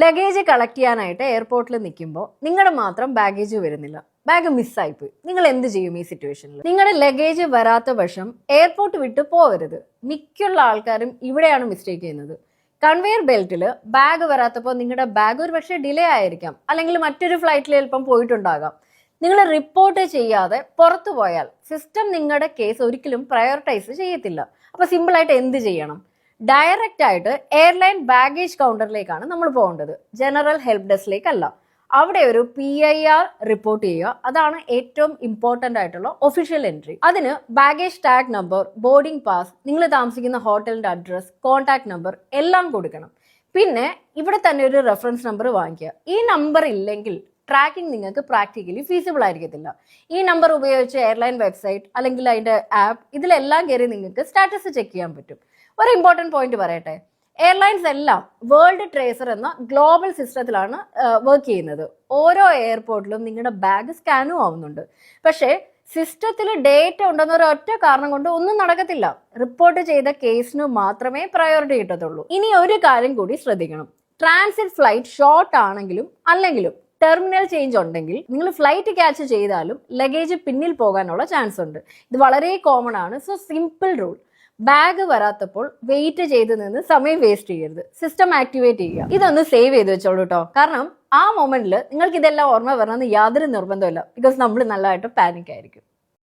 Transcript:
Luggage collect ചെയ്യാനായിട്ട് എയർപോർട്ടിൽ നിൽക്കുമ്പോൾ നിങ്ങളുടെ മാത്രം ബാഗേജ് വരുന്നില്ല, ബാഗ് മിസ്സായിപ്പോയി. നിങ്ങൾ എന്ത് ചെയ്യും ഈ സിറ്റുവേഷനിൽ? നിങ്ങളുടെ ലഗേജ് വരാത്ത വശം എയർപോർട്ട് വിട്ട് പോകരുത്. മിക്കുള്ള ആൾക്കാരും ഇവിടെയാണ് മിസ്റ്റേക്ക് ചെയ്യുന്നത്. കൺവെയർ ബെൽറ്റിൽ ബാഗ് വരാത്തപ്പോൾ നിങ്ങളുടെ ബാഗ് ഒരു പക്ഷേ ഡിലേ ആയിരിക്കാം, അല്ലെങ്കിൽ മറ്റൊരു ഫ്ലൈറ്റിൽ എളുപ്പം പോയിട്ടുണ്ടാകാം. നിങ്ങൾ റിപ്പോർട്ട് ചെയ്യാതെ പുറത്തു പോയാൽ സിസ്റ്റം നിങ്ങളുടെ കേസ് ഒരിക്കലും പ്രയോറിറ്റൈസ് ചെയ്യത്തില്ല. അപ്പൊ സിമ്പിൾ ആയിട്ട് എന്ത് ചെയ്യണം? ഡയറക്റ്റ് ആയിട്ട് എയർലൈൻ ബാഗേജ് കൗണ്ടറിലേക്കാണ് നമ്മൾ പോകേണ്ടത്, ജനറൽ ഹെൽപ്പ് ഡെസ്കിലേക്കല്ല. അവിടെ ഒരു PIR റിപ്പോർട്ട് ചെയ്യുക. അതാണ് ഏറ്റവും ഇമ്പോർട്ടന്റ് ആയിട്ടുള്ള ഒഫീഷ്യൽ എൻട്രി. അതിന് baggage tag number, boarding pass, നിങ്ങൾ താമസിക്കുന്ന ഹോട്ടലിന്റെ അഡ്രസ്, കോൺടാക്ട് നമ്പർ എല്ലാം കൊടുക്കണം. പിന്നെ ഇവിടെ തന്നെ ഒരു റെഫറൻസ് നമ്പർ വാങ്ങിക്കുക. ഈ നമ്പർ ഇല്ലെങ്കിൽ ട്രാക്കിംഗ് നിങ്ങൾക്ക് പ്രാക്ടിക്കലി ഫീസിബിൾ ആയിരിക്കത്തില്ല. ഈ നമ്പർ ഉപയോഗിച്ച് എയർലൈൻ വെബ്സൈറ്റ് അല്ലെങ്കിൽ അതിന്റെ ആപ്പ് ഇതിലെല്ലാം കയറി നിങ്ങൾക്ക് സ്റ്റാറ്റസ് ചെക്ക് ചെയ്യാൻ പറ്റും. ഒരു ഇമ്പോർട്ടന്റ് പോയിന്റ് പറയട്ടെ, എയർലൈൻസ് എല്ലാം വേൾഡ് ട്രേസർ എന്ന ഗ്ലോബൽ സിസ്റ്റത്തിലാണ് വർക്ക് ചെയ്യുന്നത്. ഓരോ എയർപോർട്ടിലും നിങ്ങളുടെ ബാഗ് സ്കാനും ആവുന്നുണ്ട്. പക്ഷേ സിസ്റ്റത്തിൽ ഡേറ്റ ഉണ്ടെന്ന ഒരൊറ്റ കാരണം കൊണ്ട് ഒന്നും നടക്കത്തില്ല. റിപ്പോർട്ട് ചെയ്ത കേസിന് മാത്രമേ പ്രയോറിറ്റി കിട്ടത്തുള്ളൂ. ഇനി ഒരു കാര്യം കൂടി ശ്രദ്ധിക്കണം. ട്രാൻസിറ്റ് ഫ്ലൈറ്റ് ഷോർട്ട് ആണെങ്കിലും അല്ലെങ്കിലും ടെർമിനൽ ചേഞ്ച് ഉണ്ടെങ്കിൽ നിങ്ങൾ ഫ്ലൈറ്റ് ക്യാച്ച് ചെയ്താലും ലഗേജ് പിന്നിൽ പോകാനുള്ള ചാൻസ് ഉണ്ട്. ഇത് വളരെ കോമൺ ആണ്. സോ സിമ്പിൾ റൂൾ, ബാഗ് വരാത്തപ്പോൾ വെയിറ്റ് ചെയ്ത് നിന്ന് സമയം വേസ്റ്റ് ചെയ്യരുത്, സിസ്റ്റം ആക്ടിവേറ്റ് ചെയ്യുക. ഇതൊന്ന് സേവ് ചെയ്ത് വെച്ചോളൂ കേട്ടോ. കാരണം ആ മൊമെന്റിൽ നിങ്ങൾക്ക് ഇതെല്ലാം ഓർമ്മ വരണമെന്ന് യാതൊരു നിർബന്ധമില്ല. ബിക്കോസ് നമ്മൾ നല്ലതായിട്ട് പാനിക് ആയിരിക്കും.